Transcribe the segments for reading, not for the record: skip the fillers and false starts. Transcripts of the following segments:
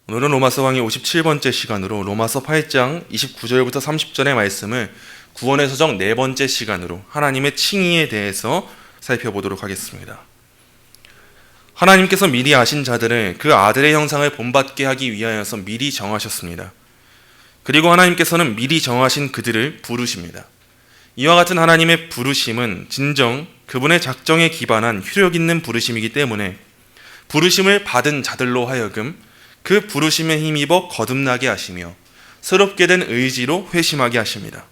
오늘은 로마서 강의 57번째 시간으로 로마서 8장 29절부터 30절의 말씀을 구원의 서정 네 번째 시간으로 하나님의 칭의에 대해서 살펴보도록 하겠습니다. 하나님께서 미리 아신 자들을 그 아들의 형상을 본받게 하기 위하여서 미리 정하셨습니다. 그리고 하나님께서는 미리 정하신 그들을 부르십니다. 이와 같은 하나님의 부르심은 진정 그분의 작정에 기반한 효력 있는 부르심이기 때문에 부르심을 받은 자들로 하여금 그 부르심에 힘입어 거듭나게 하시며 새롭게 된 의지로 회심하게 하십니다.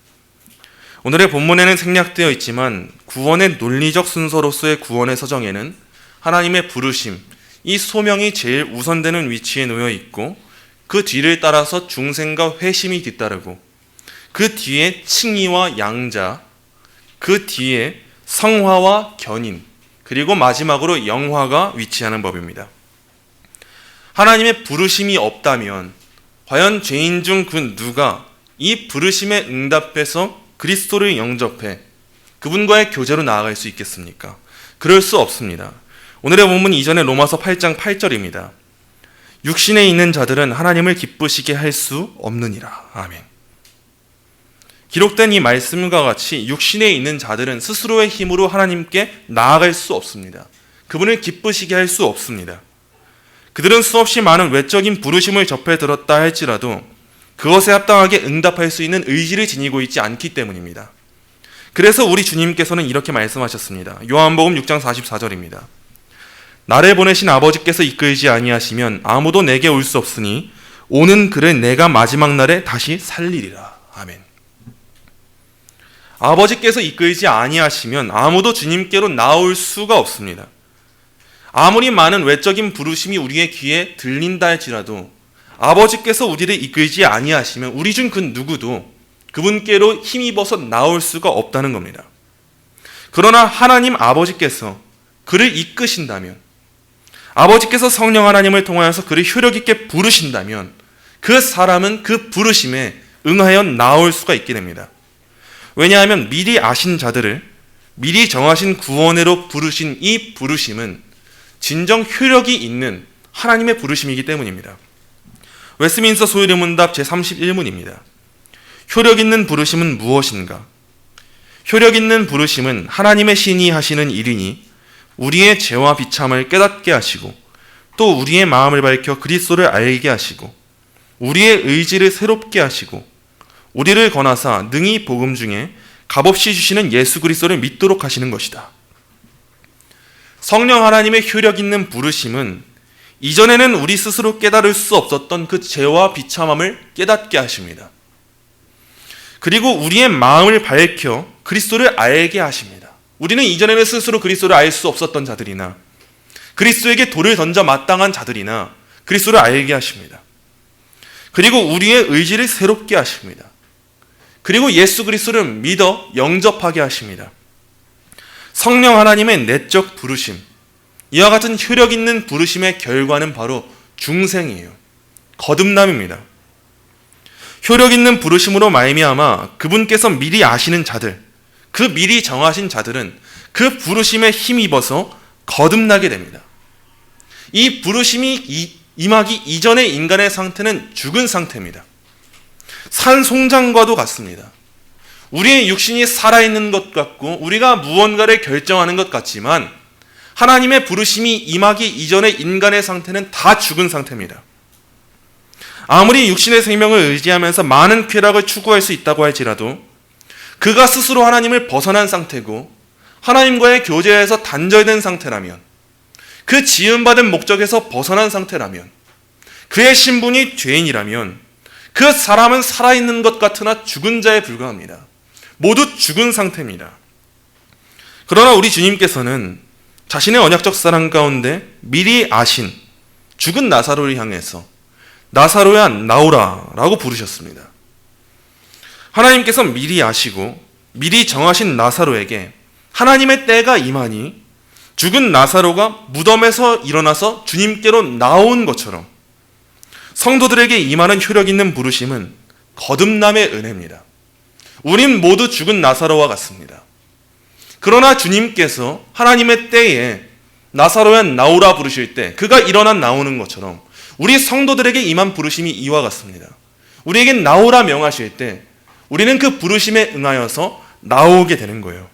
오늘의 본문에는 생략되어 있지만 구원의 논리적 순서로서의 구원의 서정에는 하나님의 부르심, 이 소명이 제일 우선되는 위치에 놓여 있고 그 뒤를 따라서 중생과 회심이 뒤따르고 그 뒤에 칭의와 양자, 그 뒤에 성화와 견인, 그리고 마지막으로 영화가 위치하는 법입니다. 하나님의 부르심이 없다면 과연 죄인 중 그 누가 이 부르심에 응답해서 그리스도를 영접해 그분과의 교제로 나아갈 수 있겠습니까? 그럴 수 없습니다. 오늘의 본문 이전에 로마서 8장 8절입니다. 육신에 있는 자들은 하나님을 기쁘시게 할 수 없느니라. 아멘. 기록된 이 말씀과 같이 육신에 있는 자들은 스스로의 힘으로 하나님께 나아갈 수 없습니다. 그분을 기쁘시게 할 수 없습니다. 그들은 수없이 많은 외적인 부르심을 접해 들었다 할지라도 그것에 합당하게 응답할 수 있는 의지를 지니고 있지 않기 때문입니다. 그래서 우리 주님께서는 이렇게 말씀하셨습니다. 요한복음 6장 44절입니다. 나를 보내신 아버지께서 이끌지 아니하시면 아무도 내게 올 수 없으니 오는 그를 내가 마지막 날에 다시 살리리라. 아멘. 아버지께서 이끌지 아니하시면 아무도 주님께로 나올 수가 없습니다. 아무리 많은 외적인 부르심이 우리의 귀에 들린다 할지라도 아버지께서 우리를 이끌지 아니하시면 우리 중 그 누구도 그분께로 힘입어서 나올 수가 없다는 겁니다. 그러나 하나님 아버지께서 그를 이끄신다면, 아버지께서 성령 하나님을 통하여서 그를 효력 있게 부르신다면 그 사람은 그 부르심에 응하여 나올 수가 있게 됩니다. 왜냐하면 미리 아신 자들을 미리 정하신 구원으로 부르신 이 부르심은 진정 효력이 있는 하나님의 부르심이기 때문입니다. 웨스민스터 소유리문답 제31문입니다. 효력 있는 부르심은 무엇인가? 효력 있는 부르심은 하나님의 신이 하시는 일이니 우리의 죄와 비참을 깨닫게 하시고 또 우리의 마음을 밝혀 그리스도를 알게 하시고 우리의 의지를 새롭게 하시고 우리를 권하사 능히 복음 중에 값없이 주시는 예수 그리스도를 믿도록 하시는 것이다. 성령 하나님의 효력 있는 부르심은 이전에는 우리 스스로 깨달을 수 없었던 그 죄와 비참함을 깨닫게 하십니다. 그리고 우리의 마음을 밝혀 그리스도를 알게 하십니다. 우리는 이전에는 스스로 그리스도를 알 수 없었던 자들이나 그리스도에게 돌을 던져 마땅한 자들이나 그리스도를 알게 하십니다. 그리고 우리의 의지를 새롭게 하십니다. 그리고 예수 그리스도를 믿어 영접하게 하십니다. 성령 하나님의 내적 부르심, 이와 같은 효력 있는 부르심의 결과는 바로 중생이에요. 거듭남입니다. 효력 있는 부르심으로 말미암아 그분께서 미리 아시는 자들, 그 미리 정하신 자들은 그 부르심에 힘입어서 거듭나게 됩니다. 이 부르심이 임하기 이전의 인간의 상태는 죽은 상태입니다. 산 송장과도 같습니다. 우리의 육신이 살아있는 것 같고 우리가 무언가를 결정하는 것 같지만 하나님의 부르심이 임하기 이전의 인간의 상태는 다 죽은 상태입니다. 아무리 육신의 생명을 의지하면서 많은 쾌락을 추구할 수 있다고 할지라도 그가 스스로 하나님을 벗어난 상태고 하나님과의 교제에서 단절된 상태라면, 그 지음받은 목적에서 벗어난 상태라면, 그의 신분이 죄인이라면 그 사람은 살아있는 것 같으나 죽은 자에 불과합니다. 모두 죽은 상태입니다. 그러나 우리 주님께서는 자신의 언약적 사랑 가운데 미리 아신 죽은 나사로를 향해서 나사로야 나오라 라고 부르셨습니다. 하나님께서 미리 아시고 미리 정하신 나사로에게 하나님의 때가 임하니 죽은 나사로가 무덤에서 일어나서 주님께로 나온 것처럼 성도들에게 임하는 효력 있는 부르심은 거듭남의 은혜입니다. 우린 모두 죽은 나사로와 같습니다. 그러나 주님께서 하나님의 때에 나사로야 나오라 부르실 때 그가 일어나 나오는 것처럼 우리 성도들에게 임한 부르심이 이와 같습니다. 우리에겐 나오라 명하실 때 우리는 그 부르심에 응하여서 나오게 되는 거예요.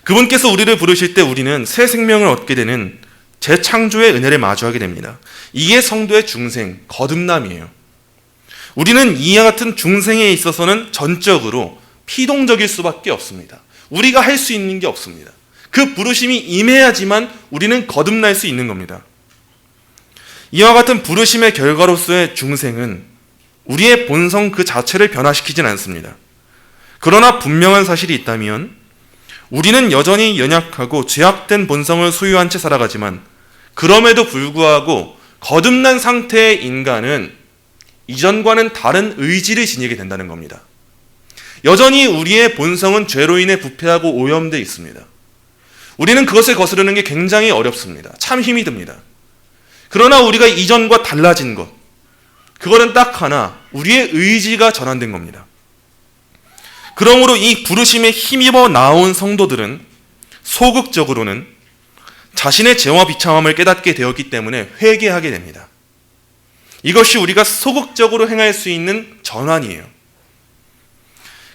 그분께서 우리를 부르실 때 우리는 새 생명을 얻게 되는 재창조의 은혜를 마주하게 됩니다. 이게 성도의 중생, 거듭남이에요. 우리는 이와 같은 중생에 있어서는 전적으로 피동적일 수밖에 없습니다. 우리가 할 수 있는 게 없습니다. 그 부르심이 임해야지만 우리는 거듭날 수 있는 겁니다. 이와 같은 부르심의 결과로서의 중생은 우리의 본성 그 자체를 변화시키진 않습니다. 그러나 분명한 사실이 있다면 우리는 여전히 연약하고 죄악된 본성을 소유한 채 살아가지만 그럼에도 불구하고 거듭난 상태의 인간은 이전과는 다른 의지를 지니게 된다는 겁니다. 여전히 우리의 본성은 죄로 인해 부패하고 오염되어 있습니다. 우리는 그것을 거스르는 게 굉장히 어렵습니다. 참 힘이 듭니다. 그러나 우리가 이전과 달라진 것, 그거는 딱 하나, 우리의 의지가 전환된 겁니다. 그러므로 이 부르심에 힘입어 나온 성도들은 소극적으로는 자신의 죄와 비참함을 깨닫게 되었기 때문에 회개하게 됩니다. 이것이 우리가 소극적으로 행할 수 있는 전환이에요.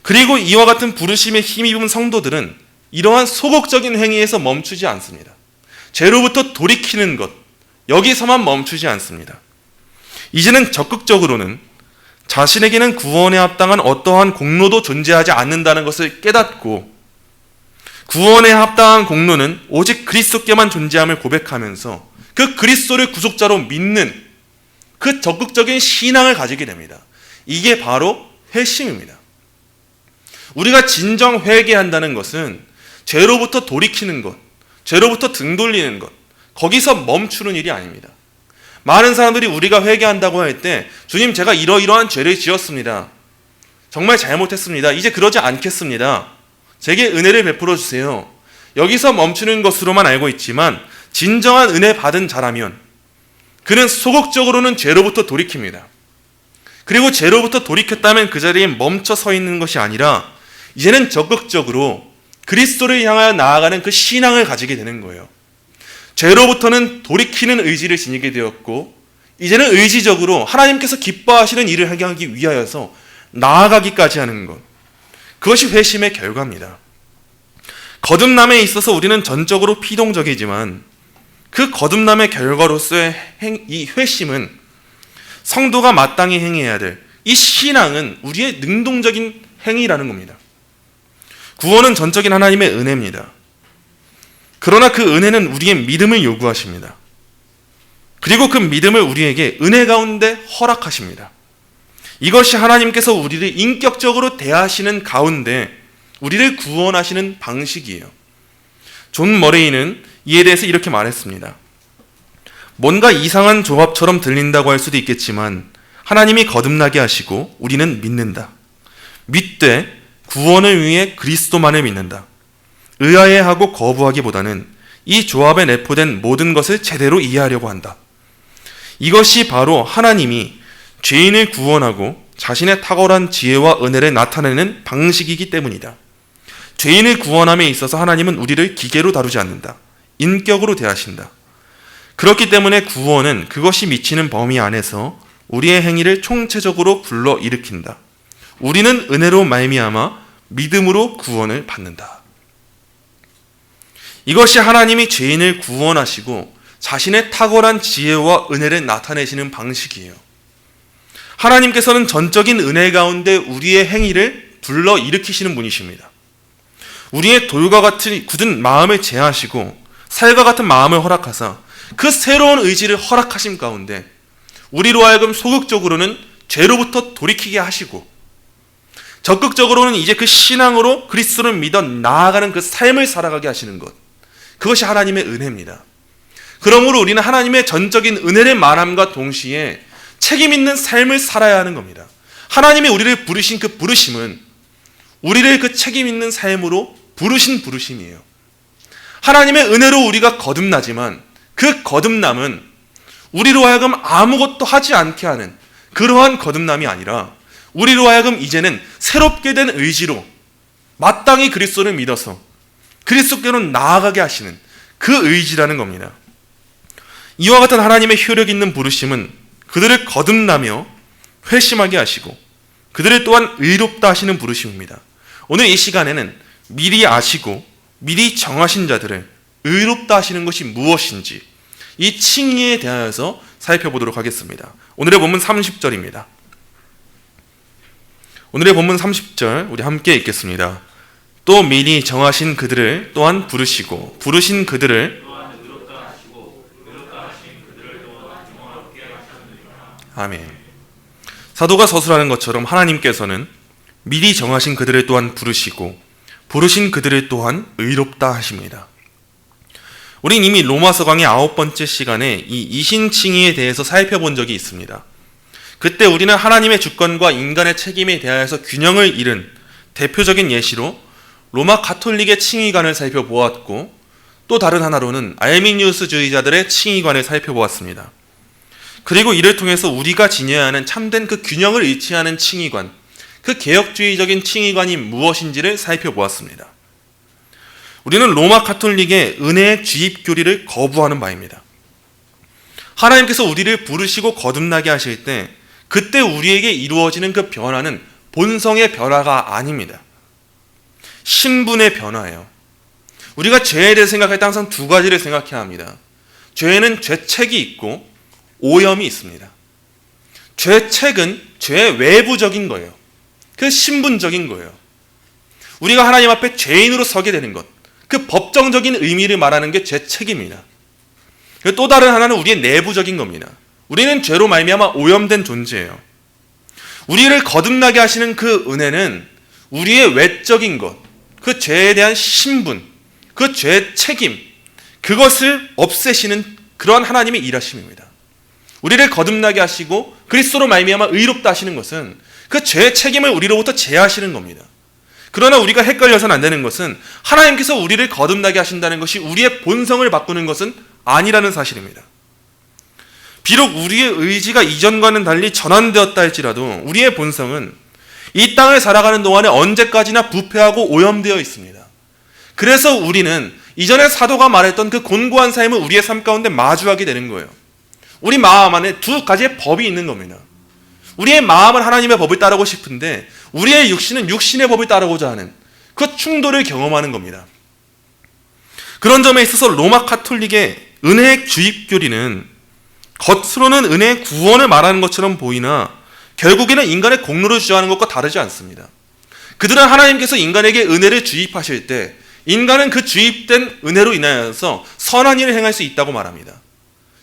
그리고 이와 같은 부르심에 힘입은 성도들은 이러한 소극적인 행위에서 멈추지 않습니다. 죄로부터 돌이키는 것, 여기서만 멈추지 않습니다. 이제는 적극적으로는 자신에게는 구원에 합당한 어떠한 공로도 존재하지 않는다는 것을 깨닫고 구원에 합당한 공로는 오직 그리스도께만 존재함을 고백하면서 그 그리스도를 구속자로 믿는 그 적극적인 신앙을 가지게 됩니다. 이게 바로 회심입니다. 우리가 진정 회개한다는 것은 죄로부터 돌이키는 것, 죄로부터 등 돌리는 것, 거기서 멈추는 일이 아닙니다. 많은 사람들이 우리가 회개한다고 할 때 주님 제가 이러이러한 죄를 지었습니다. 정말 잘못했습니다. 이제 그러지 않겠습니다. 제게 은혜를 베풀어 주세요. 여기서 멈추는 것으로만 알고 있지만 진정한 은혜 받은 자라면 그는 소극적으로는 죄로부터 돌이킵니다. 그리고 죄로부터 돌이켰다면 그 자리에 멈춰 서 있는 것이 아니라 이제는 적극적으로 그리스도를 향하여 나아가는 그 신앙을 가지게 되는 거예요. 죄로부터는 돌이키는 의지를 지니게 되었고 이제는 의지적으로 하나님께서 기뻐하시는 일을 하기 위하여서 나아가기까지 하는 것, 그것이 회심의 결과입니다. 거듭남에 있어서 우리는 전적으로 피동적이지만 그 거듭남의 결과로서의 이 회심은 성도가 마땅히 행해야 될 이 신앙은 우리의 능동적인 행위라는 겁니다. 구원은 전적인 하나님의 은혜입니다. 그러나 그 은혜는 우리의 믿음을 요구하십니다. 그리고 그 믿음을 우리에게 은혜 가운데 허락하십니다. 이것이 하나님께서 우리를 인격적으로 대하시는 가운데 우리를 구원하시는 방식이에요. 존 머레이는 이에 대해서 이렇게 말했습니다. 뭔가 이상한 조합처럼 들린다고 할 수도 있겠지만 하나님이 거듭나게 하시고 우리는 믿는다. 믿되 구원을 위해 그리스도만을 믿는다. 의아해하고 거부하기보다는 이 조합에 내포된 모든 것을 제대로 이해하려고 한다. 이것이 바로 하나님이 죄인을 구원하고 자신의 탁월한 지혜와 은혜를 나타내는 방식이기 때문이다. 죄인을 구원함에 있어서 하나님은 우리를 기계로 다루지 않는다. 인격으로 대하신다. 그렇기 때문에 구원은 그것이 미치는 범위 안에서 우리의 행위를 총체적으로 불러일으킨다. 우리는 은혜로 말미암아 믿음으로 구원을 받는다. 이것이 하나님이 죄인을 구원하시고 자신의 탁월한 지혜와 은혜를 나타내시는 방식이에요. 하나님께서는 전적인 은혜 가운데 우리의 행위를 불러일으키시는 분이십니다. 우리의 돌과 같은 굳은 마음을 제하시고 살과 같은 마음을 허락하사 그 새로운 의지를 허락하심 가운데 우리로 하여금 소극적으로는 죄로부터 돌이키게 하시고 적극적으로는 이제 그 신앙으로 그리스도를 믿어 나아가는 그 삶을 살아가게 하시는 것, 그것이 하나님의 은혜입니다. 그러므로 우리는 하나님의 전적인 은혜를 말함과 동시에 책임 있는 삶을 살아야 하는 겁니다. 하나님이 우리를 부르신 그 부르심은 우리를 그 책임 있는 삶으로 부르신 부르심이에요. 하나님의 은혜로 우리가 거듭나지만 그 거듭남은 우리로 하여금 아무것도 하지 않게 하는 그러한 거듭남이 아니라 우리로 하여금 이제는 새롭게 된 의지로 마땅히 그리스도를 믿어서 그리스도께로 나아가게 하시는 그 의지라는 겁니다. 이와 같은 하나님의 효력 있는 부르심은 그들을 거듭나며 회심하게 하시고 그들을 또한 의롭다 하시는 부르심입니다. 오늘 이 시간에는 미리 아시고 미리 정하신 자들을 의롭다 하시는 것이 무엇인지 이 칭의에 대하여서 살펴보도록 하겠습니다. 오늘의 본문 30절입니다. 오늘의 본문 30절 우리 함께 읽겠습니다. 또 미리 정하신 그들을 또한 부르시고 부르신 그들을 아멘. 사도가 서술하는 것처럼 하나님께서는 미리 정하신 그들을 또한 부르시고 부르신 그들을 또한 의롭다 하십니다. 우린 이미 로마서 강의 9번째 시간에 이 이신칭의에 대해서 살펴본 적이 있습니다. 그때 우리는 하나님의 주권과 인간의 책임에 대하여서 균형을 잃은 대표적인 예시로 로마 가톨릭의 칭의관을 살펴보았고 또 다른 하나로는 알미니우스주의자들의 칭의관을 살펴보았습니다. 그리고 이를 통해서 우리가 지녀야 하는 참된 그 균형을 잃지 않은 칭의관, 그 개혁주의적인 칭의관이 무엇인지를 살펴보았습니다. 우리는 로마 가톨릭의 은혜의 주입 교리를 거부하는 바입니다. 하나님께서 우리를 부르시고 거듭나게 하실 때 그때 우리에게 이루어지는 그 변화는 본성의 변화가 아닙니다. 신분의 변화예요. 우리가 죄에 대해 생각할 때 항상 두 가지를 생각해야 합니다. 죄에는 죄책이 있고 오염이 있습니다. 죄책은 죄의 외부적인 거예요. 그 신분적인 거예요. 우리가 하나님 앞에 죄인으로 서게 되는 것, 그 법정적인 의미를 말하는 게 죄책입니다. 또 다른 하나는 우리의 내부적인 겁니다. 우리는 죄로 말미암아 오염된 존재예요. 우리를 거듭나게 하시는 그 은혜는 우리의 외적인 것, 그 죄에 대한 신분, 그 죄의 책임, 그것을 없애시는 그러한 하나님의 일하심입니다. 우리를 거듭나게 하시고 그리스도로 말미암아 의롭다 하시는 것은 그 죄의 책임을 우리로부터 제하시는 겁니다. 그러나 우리가 헷갈려서는 안 되는 것은 하나님께서 우리를 거듭나게 하신다는 것이 우리의 본성을 바꾸는 것은 아니라는 사실입니다. 비록 우리의 의지가 이전과는 달리 전환되었다 할지라도 우리의 본성은 이 땅을 살아가는 동안에 언제까지나 부패하고 오염되어 있습니다. 그래서 우리는 이전에 사도가 말했던 그 곤고한 삶을 우리의 삶 가운데 마주하게 되는 거예요. 우리 마음 안에 두 가지의 법이 있는 겁니다. 우리의 마음은 하나님의 법을 따르고 싶은데 우리의 육신은 육신의 법을 따르고자 하는 그 충돌을 경험하는 겁니다. 그런 점에 있어서 로마 가톨릭의 은혜의 주입 교리는 겉으로는 은혜의 구원을 말하는 것처럼 보이나 결국에는 인간의 공로를 주장하는 것과 다르지 않습니다. 그들은 하나님께서 인간에게 은혜를 주입하실 때 인간은 그 주입된 은혜로 인하여서 선한 일을 행할 수 있다고 말합니다.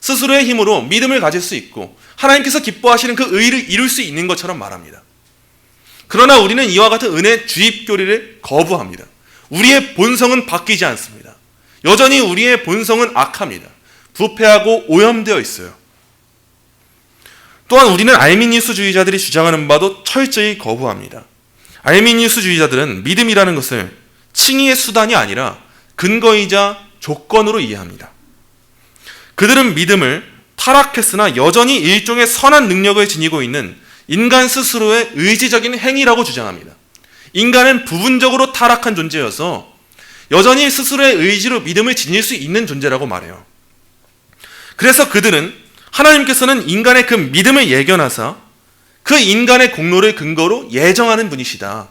스스로의 힘으로 믿음을 가질 수 있고 하나님께서 기뻐하시는 그 의를 이룰 수 있는 것처럼 말합니다. 그러나 우리는 이와 같은 은혜 주입 교리를 거부합니다. 우리의 본성은 바뀌지 않습니다. 여전히 우리의 본성은 악합니다. 부패하고 오염되어 있어요. 또한 우리는 알미니우스주의자들이 주장하는 바도 철저히 거부합니다. 알미니우스주의자들은 믿음이라는 것을 칭의의 수단이 아니라 근거이자 조건으로 이해합니다. 그들은 믿음을 타락했으나 여전히 일종의 선한 능력을 지니고 있는 인간 스스로의 의지적인 행위라고 주장합니다. 인간은 부분적으로 타락한 존재여서 여전히 스스로의 의지로 믿음을 지닐 수 있는 존재라고 말해요. 그래서 그들은 하나님께서는 인간의 그 믿음을 예견하사 그 인간의 공로를 근거로 예정하는 분이시다.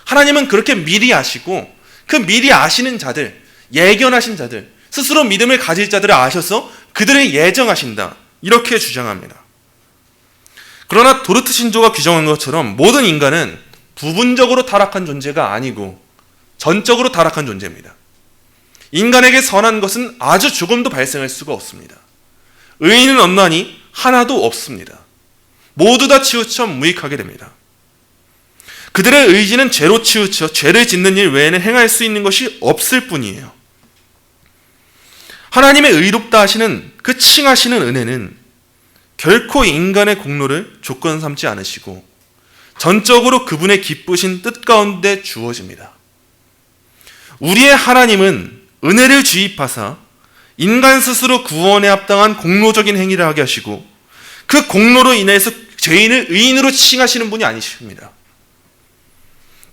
하나님은 그렇게 미리 아시고 그 미리 아시는 자들, 예견하신 자들, 스스로 믿음을 가질 자들을 아셔서 그들을 예정하신다. 이렇게 주장합니다. 그러나 도르트 신조가 규정한 것처럼 모든 인간은 부분적으로 타락한 존재가 아니고 전적으로 타락한 존재입니다. 인간에게 선한 것은 아주 조금도 발생할 수가 없습니다. 의인은 없나니 하나도 없습니다. 모두 다 치우쳐 무익하게 됩니다. 그들의 의지는 죄로 치우쳐 죄를 짓는 일 외에는 행할 수 있는 것이 없을 뿐이에요. 하나님의 의롭다 하시는 그 칭하시는 은혜는 결코 인간의 공로를 조건 삼지 않으시고 전적으로 그분의 기쁘신 뜻 가운데 주어집니다. 우리의 하나님은 은혜를 주입하사 인간 스스로 구원에 합당한 공로적인 행위를 하게 하시고 그 공로로 인해서 죄인을 의인으로 칭하시는 분이 아니십니다.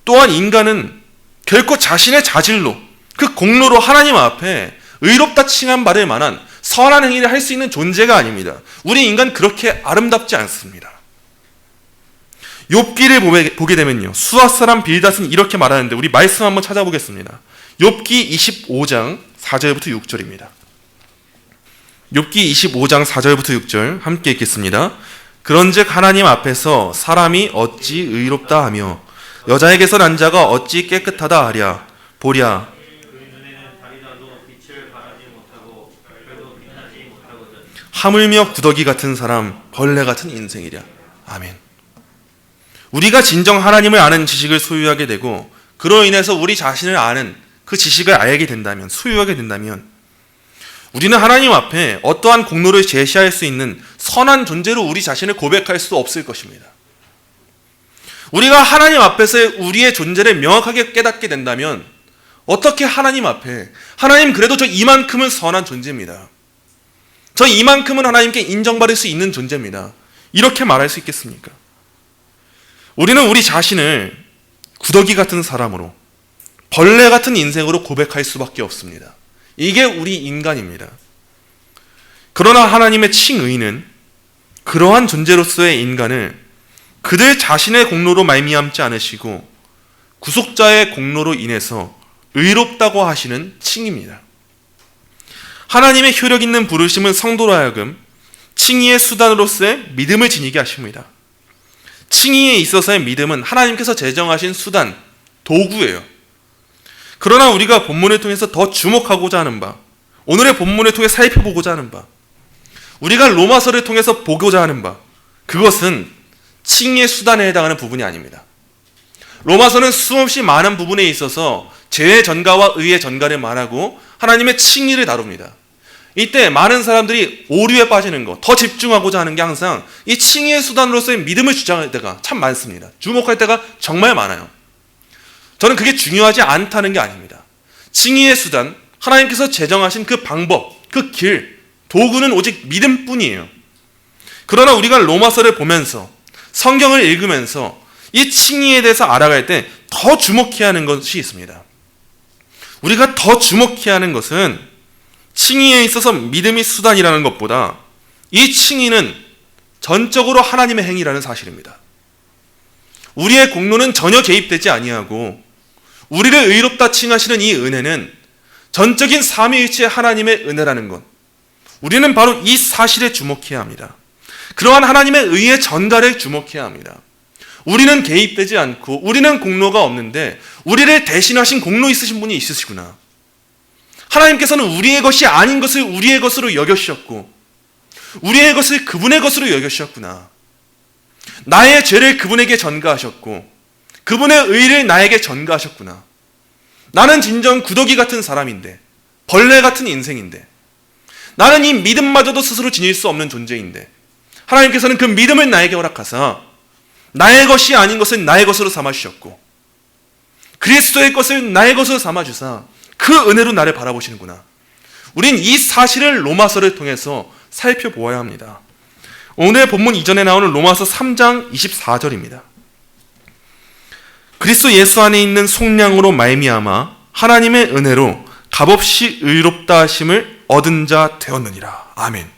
또한 인간은 결코 자신의 자질로 그 공로로 하나님 앞에 의롭다 칭함 받을 만한 선한 행위를 할 수 있는 존재가 아닙니다. 우리 인간 그렇게 아름답지 않습니다. 욥기를 보게 되면요, 수앗 사람 빌닷은 이렇게 말하는데, 우리 말씀 한번 찾아보겠습니다. 욥기 25장 4절부터 6절입니다. 욥기 25장 4절부터 6절 함께 읽겠습니다. 그런즉 하나님 앞에서 사람이 어찌 의롭다 하며 여자에게서 난 자가 어찌 깨끗하다 하랴. 보랴, 하물며 구더기 같은 사람, 벌레 같은 인생이랴. 아멘. 우리가 진정 하나님을 아는 지식을 소유하게 되고, 그로 인해서 우리 자신을 아는 그 지식을 알게 된다면, 소유하게 된다면, 우리는 하나님 앞에 어떠한 공로를 제시할 수 있는 선한 존재로 우리 자신을 고백할 수 없을 것입니다. 우리가 하나님 앞에서 우리의 존재를 명확하게 깨닫게 된다면, 어떻게 하나님 앞에, 하나님 그래도 저 이만큼은 선한 존재입니다, 저 이만큼은 하나님께 인정받을 수 있는 존재입니다, 이렇게 말할 수 있겠습니까? 우리는 우리 자신을 구더기 같은 사람으로, 벌레 같은 인생으로 고백할 수밖에 없습니다. 이게 우리 인간입니다. 그러나 하나님의 칭의는 그러한 존재로서의 인간을 그들 자신의 공로로 말미암지 않으시고 구속자의 공로로 인해서 의롭다고 하시는 칭의입니다. 하나님의 효력 있는 부르심은 성도로 하여금 칭의의 수단으로서의 믿음을 지니게 하십니다. 칭의에 있어서의 믿음은 하나님께서 제정하신 수단, 도구예요. 그러나 우리가 본문을 통해서 더 주목하고자 하는 바, 오늘의 본문을 통해 살펴보고자 하는 바, 우리가 로마서를 통해서 보고자 하는 바, 그것은 칭의의 수단에 해당하는 부분이 아닙니다. 로마서는 수없이 많은 부분에 있어서 죄의 전가와 의의 전가를 말하고 하나님의 칭의를 다룹니다. 이때 많은 사람들이 오류에 빠지는 것, 더 집중하고자 하는 게 항상 이 칭의의 수단으로서의 믿음을 주장할 때가 참 많습니다. 주목할 때가 정말 많아요. 저는 그게 중요하지 않다는 게 아닙니다. 칭의의 수단, 하나님께서 제정하신 그 방법, 그 길, 도구는 오직 믿음뿐이에요. 그러나 우리가 로마서를 보면서, 성경을 읽으면서 이 칭의에 대해서 알아갈 때 더 주목해야 하는 것이 있습니다. 우리가 더 주목해야 하는 것은 칭의에 있어서 믿음이 수단이라는 것보다 이 칭의는 전적으로 하나님의 행위라는 사실입니다. 우리의 공로는 전혀 개입되지 아니하고 우리를 의롭다 칭하시는 이 은혜는 전적인 삼위일체 하나님의 은혜라는 것, 우리는 바로 이 사실에 주목해야 합니다. 그러한 하나님의 의의 전가를 주목해야 합니다. 우리는 개입되지 않고 우리는 공로가 없는데 우리를 대신하신 공로 있으신 분이 있으시구나. 하나님께서는 우리의 것이 아닌 것을 우리의 것으로 여겨주셨고 우리의 것을 그분의 것으로 여겨주셨구나. 나의 죄를 그분에게 전가하셨고 그분의 의를 나에게 전가하셨구나. 나는 진정 구더기 같은 사람인데, 벌레 같은 인생인데, 나는 이 믿음마저도 스스로 지닐 수 없는 존재인데 하나님께서는 그 믿음을 나에게 허락하사 나의 것이 아닌 것을 나의 것으로 삼아주셨고 그리스도의 것을 나의 것으로 삼아주사 그 은혜로 나를 바라보시는구나. 우린 이 사실을 로마서를 통해서 살펴보아야 합니다. 오늘 본문 이전에 나오는 로마서 3장 24절입니다. 그리스도 예수 안에 있는 속량으로 말미암아 하나님의 은혜로 값없이 의롭다 하심을 얻은 자 되었느니라. 아멘.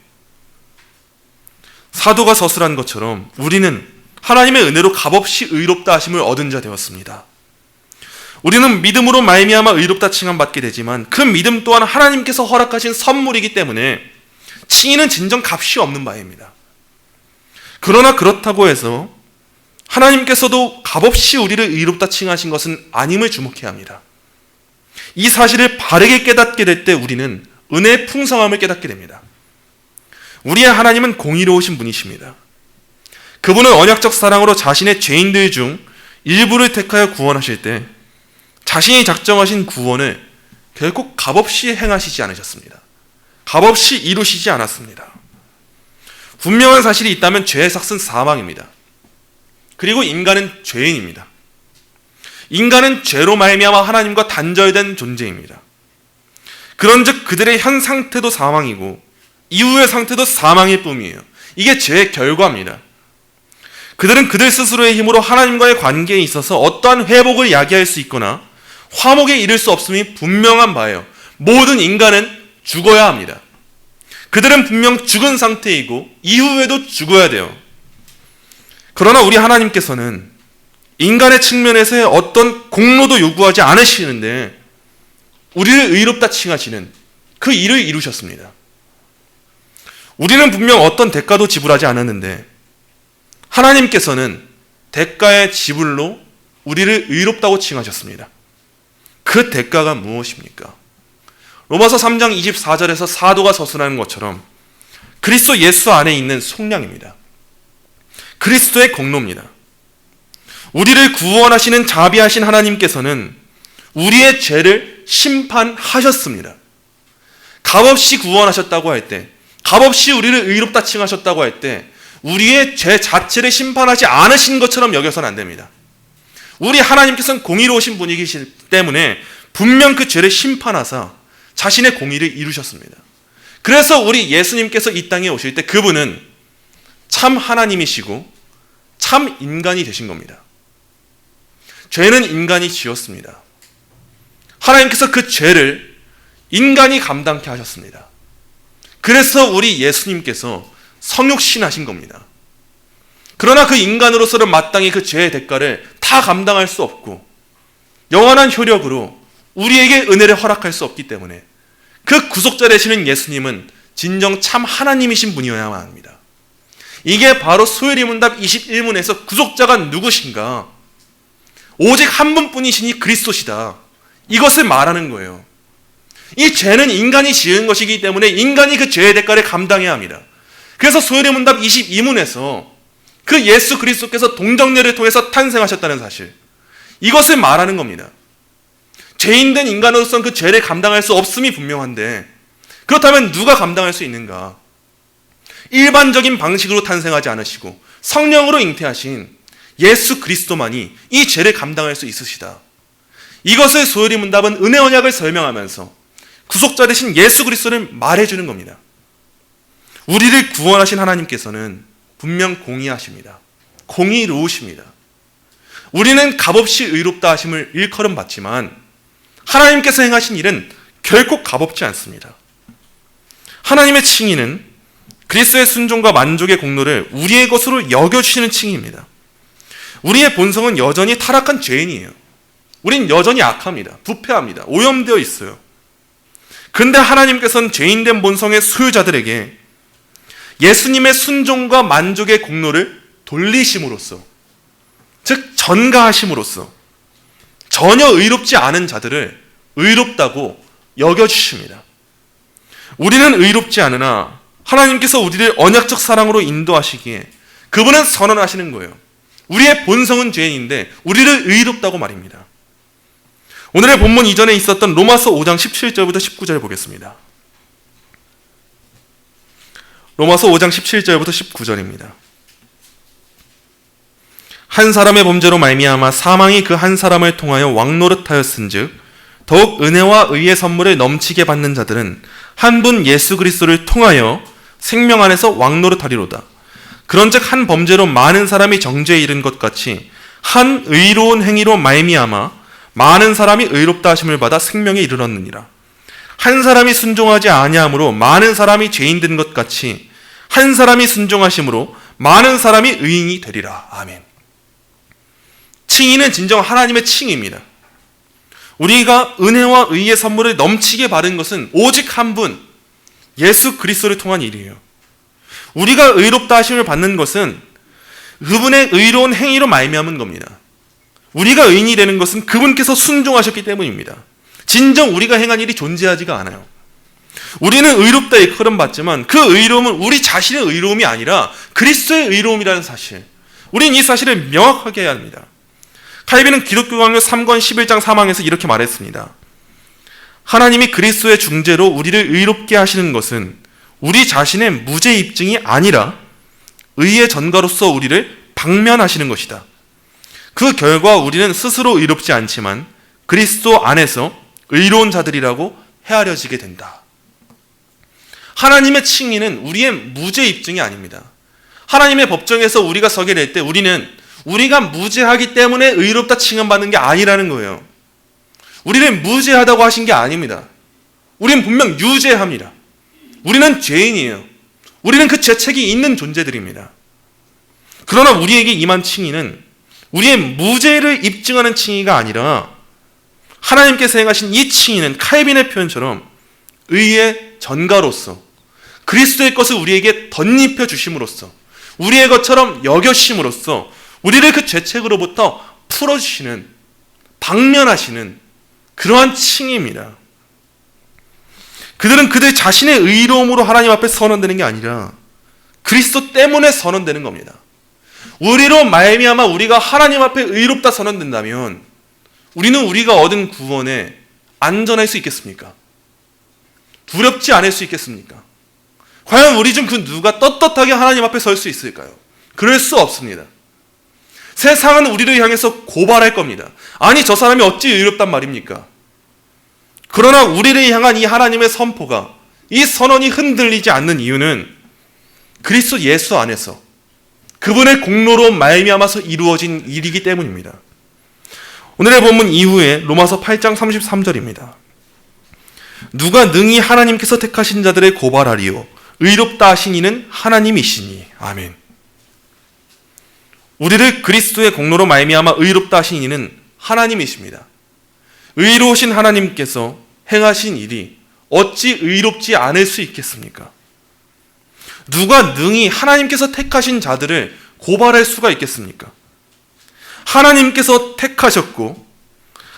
사도가 서술한 것처럼 우리는 하나님의 은혜로 값없이 의롭다 하심을 얻은 자 되었습니다. 우리는 믿음으로 말미암아 의롭다 칭함 받게 되지만 그 믿음 또한 하나님께서 허락하신 선물이기 때문에 칭의는 진정 값이 없는 바입니다. 그러나 그렇다고 해서 하나님께서도 값없이 우리를 의롭다 칭하신 것은 아님을 주목해야 합니다. 이 사실을 바르게 깨닫게 될 때 우리는 은혜의 풍성함을 깨닫게 됩니다. 우리의 하나님은 공의로우신 분이십니다. 그분은 언약적 사랑으로 자신의 죄인들 중 일부를 택하여 구원하실 때 자신이 작정하신 구원을 결코 값없이 행하시지 않으셨습니다. 값없이 이루시지 않았습니다. 분명한 사실이 있다면 죄의 삭은 사망입니다. 그리고 인간은 죄인입니다. 인간은 죄로 말미암아 하나님과 단절된 존재입니다. 그런즉 그들의 현 상태도 사망이고 이후의 상태도 사망일 뿐이에요. 이게 죄의 결과입니다. 그들은 그들 스스로의 힘으로 하나님과의 관계에 있어서 어떠한 회복을 야기할 수 있거나 화목에 이를 수 없음이 분명한 바예요. 모든 인간은 죽어야 합니다. 그들은 분명 죽은 상태이고 이후에도 죽어야 돼요. 그러나 우리 하나님께서는 인간의 측면에서의 어떤 공로도 요구하지 않으시는데 우리를 의롭다 칭하시는 그 일을 이루셨습니다. 우리는 분명 어떤 대가도 지불하지 않았는데 하나님께서는 대가의 지불로 우리를 의롭다고 칭하셨습니다. 그 대가가 무엇입니까? 로마서 3장 24절에서 사도가 서술하는 것처럼 그리스도 예수 안에 있는 속량입니다. 그리스도의 공로입니다. 우리를 구원하시는 자비하신 하나님께서는 우리의 죄를 심판하셨습니다. 값없이 구원하셨다고 할 때, 값없이 우리를 의롭다 칭하셨다고 할 때 우리의 죄 자체를 심판하지 않으신 것처럼 여겨서는 안 됩니다. 우리 하나님께서는 공의로우신 분이시기 때문에 분명 그 죄를 심판하사 자신의 공의를 이루셨습니다. 그래서 우리 예수님께서 이 땅에 오실 때 그분은 참 하나님이시고 참 인간이 되신 겁니다. 죄는 인간이 지었습니다. 하나님께서 그 죄를 인간이 감당케 하셨습니다. 그래서 우리 예수님께서 성육신하신 겁니다. 그러나 그 인간으로서는 마땅히 그 죄의 대가를 다 감당할 수 없고 영원한 효력으로 우리에게 은혜를 허락할 수 없기 때문에 그 구속자 되시는 예수님은 진정 참 하나님이신 분이어야만 합니다. 이게 바로 소요리 문답 21문에서 구속자가 누구신가? 오직 한 분뿐이시니 그리스도시다. 이것을 말하는 거예요. 이 죄는 인간이 지은 것이기 때문에 인간이 그 죄의 대가를 감당해야 합니다. 그래서 소요리 문답 22문에서 그 예수 그리스도께서 동정녀를 통해서 탄생하셨다는 사실, 이것을 말하는 겁니다. 죄인된 인간으로서는 그 죄를 감당할 수 없음이 분명한데 그렇다면 누가 감당할 수 있는가? 일반적인 방식으로 탄생하지 않으시고 성령으로 잉태하신 예수 그리스도만이 이 죄를 감당할 수 있으시다. 이것을 소요리 문답은 은혜 언약을 설명하면서 구속자 되신 예수 그리스도를 말해주는 겁니다. 우리를 구원하신 하나님께서는 분명 공의하십니다. 공의로우십니다. 우리는 값없이 의롭다 하심을 일컬음 받지만 하나님께서 행하신 일은 결코 값없지 않습니다. 하나님의 칭의는 그리스도의 순종과 만족의 공로를 우리의 것으로 여겨주시는 칭의입니다. 우리의 본성은 여전히 타락한 죄인이에요. 우린 여전히 악합니다. 부패합니다. 오염되어 있어요. 그런데 하나님께서는 죄인된 본성의 소유자들에게 예수님의 순종과 만족의 공로를 돌리심으로써, 즉 전가하심으로써 전혀 의롭지 않은 자들을 의롭다고 여겨주십니다. 우리는 의롭지 않으나 하나님께서 우리를 언약적 사랑으로 인도하시기에 그분은 선언하시는 거예요. 우리의 본성은 죄인인데 우리를 의롭다고 말입니다. 오늘의 본문 이전에 있었던 로마서 5장 17절부터 19절 보겠습니다. 로마서 5장 17절부터 19절입니다. 한 사람의 범죄로 말미암아 사망이 그 한 사람을 통하여 왕노릇하였은즉 더욱 은혜와 의의 선물을 넘치게 받는 자들은 한 분 예수 그리스도를 통하여 생명 안에서 왕노릇하리로다. 그런즉 한 범죄로 많은 사람이 정죄에 이른 것 같이 한 의로운 행위로 말미암아 많은 사람이 의롭다 하심을 받아 생명에 이르렀느니라. 한 사람이 순종하지 아니함으로 많은 사람이 죄인 된 것 같이 한 사람이 순종하심으로 많은 사람이 의인이 되리라. 아멘. 칭의는 진정 하나님의 칭의입니다. 우리가 은혜와 의의 선물을 넘치게 받은 것은 오직 한 분, 예수 그리스도를 통한 일이에요. 우리가 의롭다 하심을 받는 것은 그분의 의로운 행위로 말미암은 겁니다. 우리가 의인이 되는 것은 그분께서 순종하셨기 때문입니다. 진정 우리가 행한 일이 존재하지가 않아요. 우리는 의롭다 일컬음 받지만 그 의로움은 우리 자신의 의로움이 아니라 그리스도의 의로움이라는 사실, 우리는 이 사실을 명확하게 해야 합니다. 칼빈은 기독교 강요 3권 11장 3항에서 이렇게 말했습니다. 하나님이 그리스도의 중재로 우리를 의롭게 하시는 것은 우리 자신의 무죄 입증이 아니라 의의 전가로서 우리를 방면하시는 것이다. 그 결과 우리는 스스로 의롭지 않지만 그리스도 안에서 의로운 자들이라고 헤아려지게 된다. 하나님의 칭의는 우리의 무죄 입증이 아닙니다. 하나님의 법정에서 우리가 서게 될 때 우리는 우리가 무죄하기 때문에 의롭다 칭함받는 게 아니라는 거예요. 우리는 무죄하다고 하신 게 아닙니다. 우리는 분명 유죄합니다. 우리는 죄인이에요. 우리는 그 죄책이 있는 존재들입니다. 그러나 우리에게 임한 칭의는 우리의 무죄를 입증하는 칭의가 아니라 하나님께서 행하신 이 칭의는 칼빈의 표현처럼 의의 전가로서 그리스도의 것을 우리에게 덧입혀 주심으로써 우리의 것처럼 여겨심으로써 우리를 그 죄책으로부터 풀어주시는, 방면하시는 그러한 칭의입니다. 그들은 그들 자신의 의로움으로 하나님 앞에 선언되는 게 아니라 그리스도 때문에 선언되는 겁니다. 우리로 말미암아 우리가 하나님 앞에 의롭다 선언된다면 우리는 우리가 얻은 구원에 안전할 수 있겠습니까? 두렵지 않을 수 있겠습니까? 과연 우리 중 그 누가 떳떳하게 하나님 앞에 설 수 있을까요? 그럴 수 없습니다. 세상은 우리를 향해서 고발할 겁니다. 아니, 저 사람이 어찌 의롭단 말입니까? 그러나 우리를 향한 이 하나님의 선포가, 이 선언이 흔들리지 않는 이유는 그리스도 예수 안에서 그분의 공로로 말미암아서 이루어진 일이기 때문입니다. 오늘의 본문 이후에 로마서 8장 33절입니다. 누가 능히 하나님께서 택하신 자들의 고발하리요 의롭다 하신 이는 하나님이시니. 아멘. 우리를 그리스도의 공로로 말미암아 의롭다 하신 이는 하나님이십니다. 의로우신 하나님께서 행하신 일이 어찌 의롭지 않을 수 있겠습니까? 누가 능히 하나님께서 택하신 자들을 고발할 수가 있겠습니까? 하나님께서 택하셨고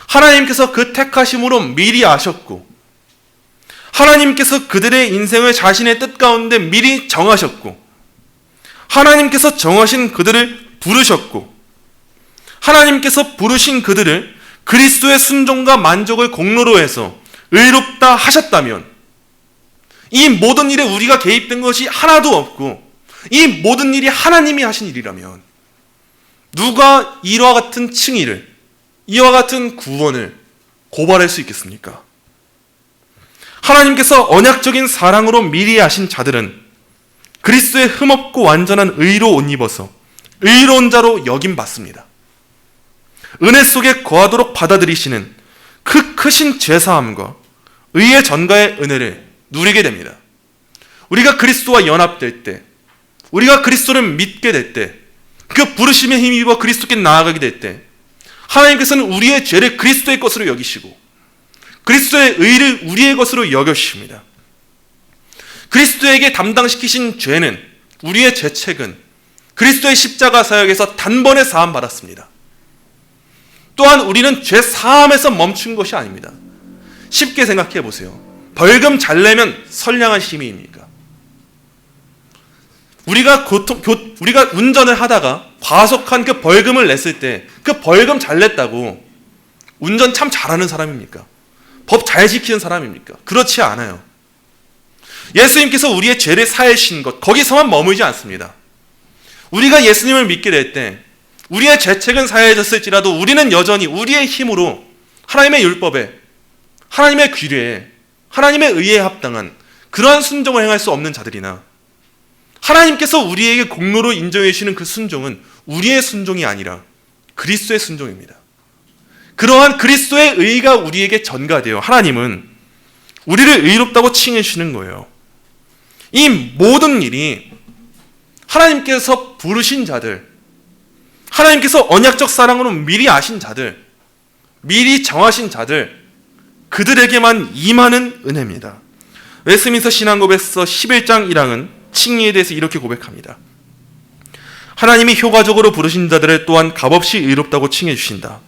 하나님께서 그 택하심으로 미리 아셨고 하나님께서 그들의 인생을 자신의 뜻 가운데 미리 정하셨고 하나님께서 정하신 그들을 부르셨고 하나님께서 부르신 그들을 그리스도의 순종과 만족을 공로로 해서 의롭다 하셨다면 이 모든 일에 우리가 개입된 것이 하나도 없고 이 모든 일이 하나님이 하신 일이라면 누가 이와 같은 칭의를, 이와 같은 구원을 고발할 수 있겠습니까? 하나님께서 언약적인 사랑으로 미리 하신 자들은 그리스도의 흠없고 완전한 의로 옷 입어서 의로운 자로 여김받습니다. 은혜 속에 거하도록 받아들이시는 그 크신 죄사함과 의의 전가의 은혜를 누리게 됩니다. 우리가 그리스도와 연합될 때, 우리가 그리스도를 믿게 될 때, 그 부르심에 힘입어 그리스도께 나아가게 될 때 하나님께서는 우리의 죄를 그리스도의 것으로 여기시고 그리스도의 의를 우리의 것으로 여겨주십니다. 그리스도에게 담당시키신 죄는, 우리의 죄책은 그리스도의 십자가 사역에서 단번에 사함받았습니다. 또한 우리는 죄 사함에서 멈춘 것이 아닙니다. 쉽게 생각해 보세요. 벌금 잘 내면 선량한 시민입니까? 우리가 운전을 하다가 과속한 그 벌금을 냈을 때 그 벌금 잘 냈다고 운전 참 잘하는 사람입니까? 법 잘 지키는 사람입니까? 그렇지 않아요. 예수님께서 우리의 죄를 사하신 것, 거기서만 머물지 않습니다. 우리가 예수님을 믿게 될 때 우리의 죄책은 사해졌을지라도 우리는 여전히 우리의 힘으로 하나님의 율법에, 하나님의 규례에, 하나님의 의에 합당한 그러한 순종을 행할 수 없는 자들이나 하나님께서 우리에게 공로로 인정해 주시는 그 순종은 우리의 순종이 아니라 그리스도의 순종입니다. 그러한 그리스도의 의가 우리에게 전가되어 하나님은 우리를 의롭다고 칭해 주시는 거예요. 이 모든 일이 하나님께서 부르신 자들, 하나님께서 언약적 사랑으로 미리 아신 자들, 미리 정하신 자들, 그들에게만 임하는 은혜입니다. 웨스민스터 신앙고백서 11장 1항은 칭의에 대해서 이렇게 고백합니다. 하나님이 효과적으로 부르신 자들을 또한 값없이 의롭다고 칭해 주신다.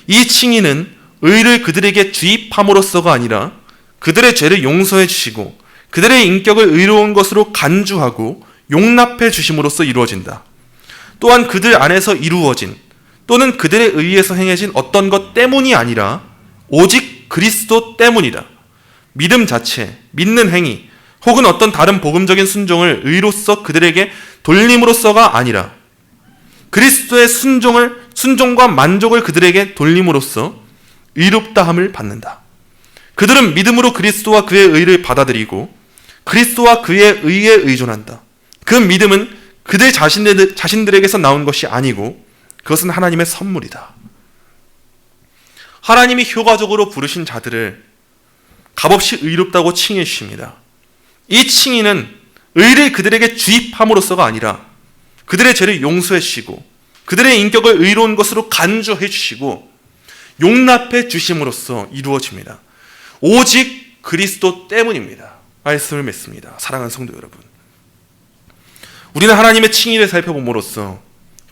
이 칭의는 의를 그들에게 주입함으로써가 아니라 그들의 죄를 용서해 주시고 그들의 인격을 의로운 것으로 간주하고 용납해 주심으로써 이루어진다. 또한 그들 안에서 이루어진 또는 그들에 의해서 행해진 어떤 것 때문이 아니라 오직 그리스도 때문이다. 믿음 자체, 믿는 행위 혹은 어떤 다른 복음적인 순종을 의로서 그들에게 돌림으로써가 아니라 그리스도의 순종과 만족을 그들에게 돌림으로써 의롭다함을 받는다. 그들은 믿음으로 그리스도와 그의 의를 받아들이고 그리스도와 그의 의에 의존한다. 그 믿음은 그들 자신들에게서 나온 것이 아니고 그것은 하나님의 선물이다. 하나님이 효과적으로 부르신 자들을 값없이 의롭다고 칭해 주십니다. 이 칭의는 의를 그들에게 주입함으로써가 아니라 그들의 죄를 용서해 주시고 그들의 인격을 의로운 것으로 간주해 주시고 용납해 주심으로써 이루어집니다. 오직 그리스도 때문입니다. 말씀을 맺습니다. 사랑하는 성도 여러분, 우리는 하나님의 칭의를 살펴봄으로써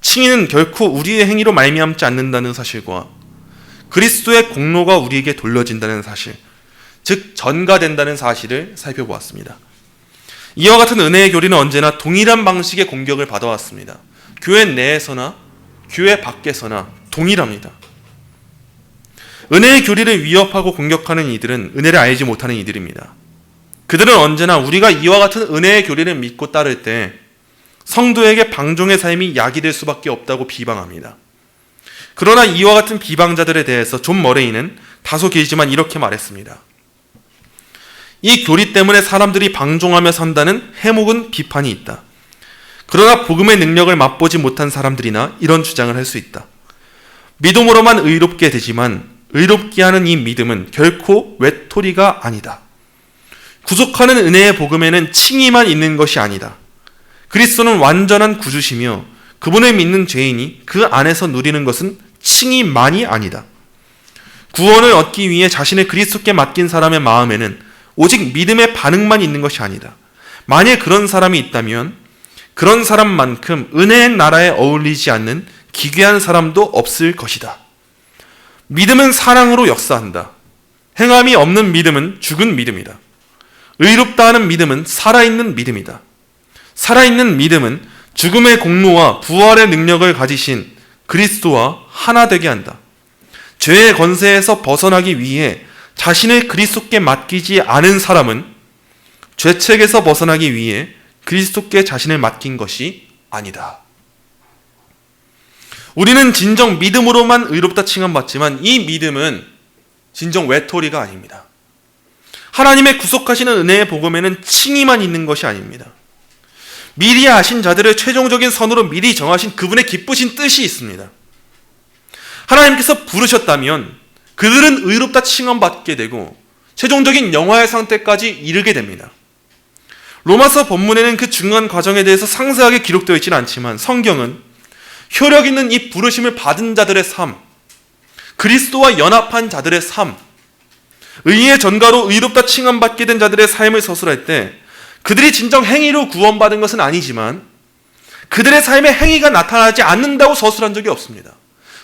칭의는 결코 우리의 행위로 말미암지 않는다는 사실과 그리스도의 공로가 우리에게 돌려진다는 사실, 즉 전가된다는 사실을 살펴보았습니다. 이와 같은 은혜의 교리는 언제나 동일한 방식의 공격을 받아왔습니다. 교회 내에서나 교회 밖에서나 동일합니다. 은혜의 교리를 위협하고 공격하는 이들은 은혜를 알지 못하는 이들입니다. 그들은 언제나 우리가 이와 같은 은혜의 교리를 믿고 따를 때 성도에게 방종의 삶이 약이 될 수밖에 없다고 비방합니다. 그러나 이와 같은 비방자들에 대해서 존 머레이는 다소 길지만 이렇게 말했습니다. 이 교리 때문에 사람들이 방종하며 산다는 해묵은 비판이 있다. 그러나 복음의 능력을 맛보지 못한 사람들이나 이런 주장을 할 수 있다. 믿음으로만 의롭게 되지만 의롭게 하는 이 믿음은 결코 외톨이가 아니다. 구속하는 은혜의 복음에는 칭의만 있는 것이 아니다. 그리스도는 완전한 구주시며 그분을 믿는 죄인이 그 안에서 누리는 것은 칭의만이 아니다. 구원을 얻기 위해 자신을 그리스도께 맡긴 사람의 마음에는 오직 믿음의 반응만 있는 것이 아니다. 만일 그런 사람이 있다면 그런 사람만큼 은혜의 나라에 어울리지 않는 기괴한 사람도 없을 것이다. 믿음은 사랑으로 역사한다. 행함이 없는 믿음은 죽은 믿음이다. 의롭다 하는 믿음은 살아있는 믿음이다. 살아있는 믿음은 죽음의 공로와 부활의 능력을 가지신 그리스도와 하나 되게 한다. 죄의 권세에서 벗어나기 위해 자신을 그리스도께 맡기지 않은 사람은 죄책에서 벗어나기 위해 그리스도께 자신을 맡긴 것이 아니다. 우리는 진정 믿음으로만 의롭다 칭함받지만 이 믿음은 진정 외톨이가 아닙니다. 하나님의 구속하시는 은혜의 복음에는 칭의만 있는 것이 아닙니다. 미리 아신 자들을 최종적인 선으로 미리 정하신 그분의 기쁘신 뜻이 있습니다. 하나님께서 부르셨다면 그들은 의롭다 칭함받게 되고 최종적인 영화의 상태까지 이르게 됩니다. 로마서 본문에는 그 중간 과정에 대해서 상세하게 기록되어 있지는 않지만 성경은 효력 있는 이 부르심을 받은 자들의 삶, 그리스도와 연합한 자들의 삶, 의의 전가로 의롭다 칭함받게 된 자들의 삶을 서술할 때 그들이 진정 행위로 구원받은 것은 아니지만 그들의 삶에 행위가 나타나지 않는다고 서술한 적이 없습니다.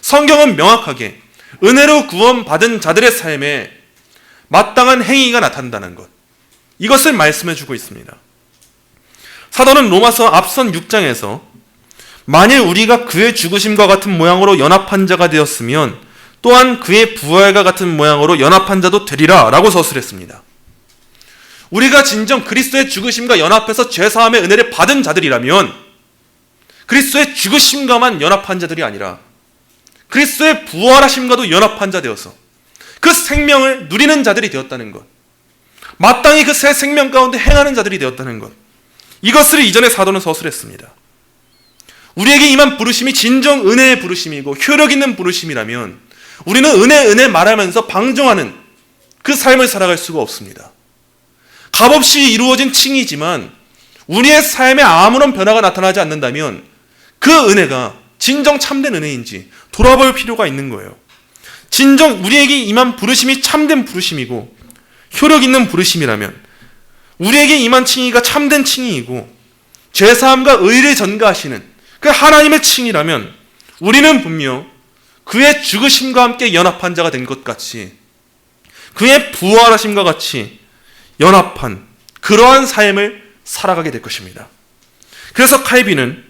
성경은 명확하게 은혜로 구원받은 자들의 삶에 마땅한 행위가 나타난다는 것, 이것을 말씀해 주고 있습니다. 사도는 로마서 앞선 6장에서 만일 우리가 그의 죽으심과 같은 모양으로 연합한 자가 되었으면 또한 그의 부활과 같은 모양으로 연합한 자도 되리라 라고 서술했습니다. 우리가 진정 그리스도의 죽으심과 연합해서 죄사함의 은혜를 받은 자들이라면 그리스도의 죽으심과만 연합한 자들이 아니라 그리스도의 부활하심과도 연합한 자 되어서 그 생명을 누리는 자들이 되었다는 것, 마땅히 그 새 생명 가운데 행하는 자들이 되었다는 것, 이것을 이전에 사도는 서술했습니다. 우리에게 임한 부르심이 진정 은혜의 부르심이고 효력 있는 부르심이라면 우리는 은혜 말하면서 방종하는 그 삶을 살아갈 수가 없습니다. 값없이 이루어진 칭이지만 우리의 삶에 아무런 변화가 나타나지 않는다면 그 은혜가 진정 참된 은혜인지 돌아볼 필요가 있는 거예요. 진정 우리에게 임한 부르심이 참된 부르심이고 효력 있는 부르심이라면, 우리에게 임한 칭의가 참된 칭의이고 죄사함과 의를 전가하시는 그 하나님의 칭의라면 우리는 분명 그의 죽으심과 함께 연합한 자가 된 것 같이 그의 부활하심과 같이 연합한 그러한 삶을 살아가게 될 것입니다. 그래서 칼빈은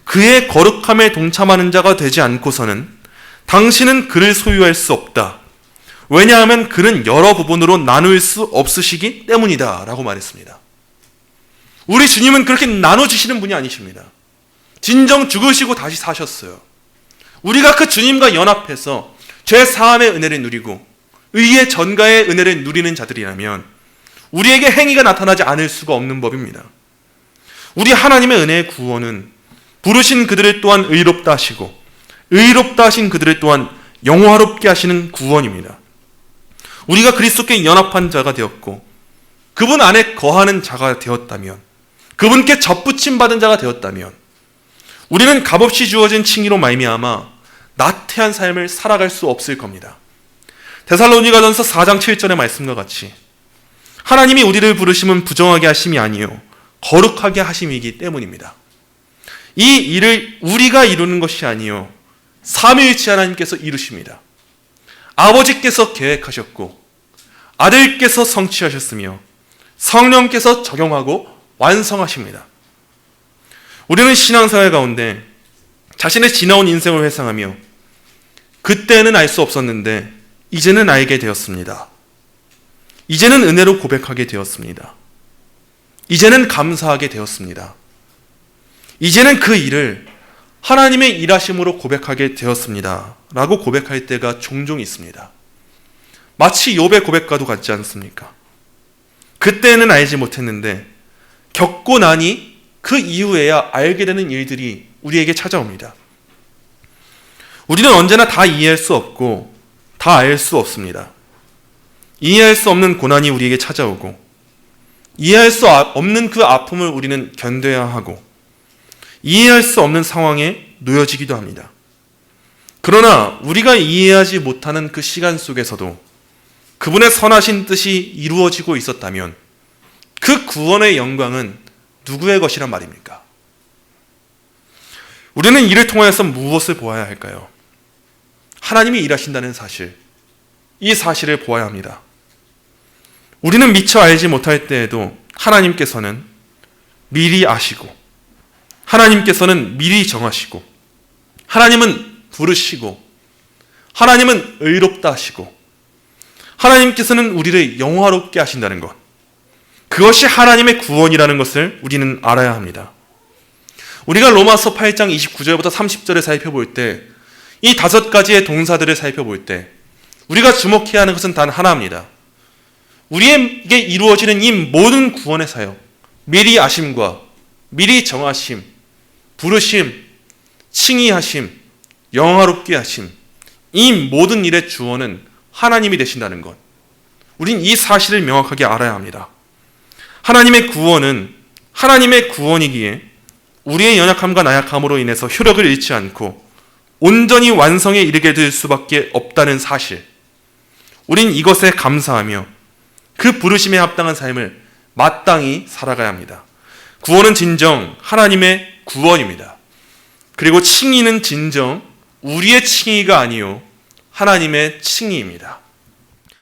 그의 거룩함에 동참하는 자가 되지 않고서는 당신은 그를 소유할 수 없다. 왜냐하면 그는 여러 부분으로 나눌 수 없으시기 때문이다 라고 말했습니다. 우리 주님은 그렇게 나눠주시는 분이 아니십니다. 진정 죽으시고 다시 사셨어요. 우리가 그 주님과 연합해서 죄 사함의 은혜를 누리고 의의 전가의 은혜를 누리는 자들이라면 우리에게 행위가 나타나지 않을 수가 없는 법입니다. 우리 하나님의 은혜의 구원은 부르신 그들을 또한 의롭다 하시고 의롭다 하신 그들을 또한 영화롭게 하시는 구원입니다. 우리가 그리스도께 연합한 자가 되었고 그분 안에 거하는 자가 되었다면, 그분께 접붙임 받은 자가 되었다면 우리는 값없이 주어진 칭의로 말미암아 나태한 삶을 살아갈 수 없을 겁니다. 데살로니가전서 4장 7절의 말씀과 같이 하나님이 우리를 부르심은 부정하게 하심이 아니요 거룩하게 하심이기 때문입니다. 이 일을 우리가 이루는 것이 아니요 삼위일체 하나님께서 이루십니다. 아버지께서 계획하셨고 아들께서 성취하셨으며 성령께서 적용하고 완성하십니다. 우리는 신앙생활 가운데 자신의 지나온 인생을 회상하며 그때는 알 수 없었는데 이제는 알게 되었습니다. 이제는 은혜로 고백하게 되었습니다. 이제는 감사하게 되었습니다. 이제는 그 일을 하나님의 일하심으로 고백하게 되었습니다. 라고 고백할 때가 종종 있습니다. 마치 욥의 고백과도 같지 않습니까? 그때는 알지 못했는데 겪고 나니 그 이후에야 알게 되는 일들이 우리에게 찾아옵니다. 우리는 언제나 다 이해할 수 없고 다 알 수 없습니다. 이해할 수 없는 고난이 우리에게 찾아오고 이해할 수 없는 그 아픔을 우리는 견뎌야 하고 이해할 수 없는 상황에 놓여지기도 합니다. 그러나 우리가 이해하지 못하는 그 시간 속에서도 그분의 선하신 뜻이 이루어지고 있었다면 그 구원의 영광은 누구의 것이란 말입니까? 우리는 이를 통하여서 무엇을 보아야 할까요? 하나님이 일하신다는 사실, 이 사실을 보아야 합니다. 우리는 미처 알지 못할 때에도 하나님께서는 미리 아시고 하나님께서는 미리 정하시고 하나님은 부르시고 하나님은 의롭다 하시고 하나님께서는 우리를 영화롭게 하신다는 것, 그것이 하나님의 구원이라는 것을 우리는 알아야 합니다. 우리가 로마서 8장 29절부터 30절을 살펴볼 때 이 5가지의 동사들을 살펴볼 때 우리가 주목해야 하는 것은 단 하나입니다. 우리에게 이루어지는 이 모든 구원의 사역, 미리 아심과 미리 정하심, 부르심, 칭의하심, 영화롭게 하심, 이 모든 일의 주원은 하나님이 되신다는 것, 우린 이 사실을 명확하게 알아야 합니다. 하나님의 구원은 하나님의 구원이기에 우리의 연약함과 나약함으로 인해서 효력을 잃지 않고 온전히 완성에 이르게 될 수밖에 없다는 사실, 우린 이것에 감사하며 그 부르심에 합당한 삶을 마땅히 살아가야 합니다. 구원은 진정 하나님의 구원입니다. 그리고 칭의는 진정 우리의 칭의가 아니요 하나님의 칭의입니다.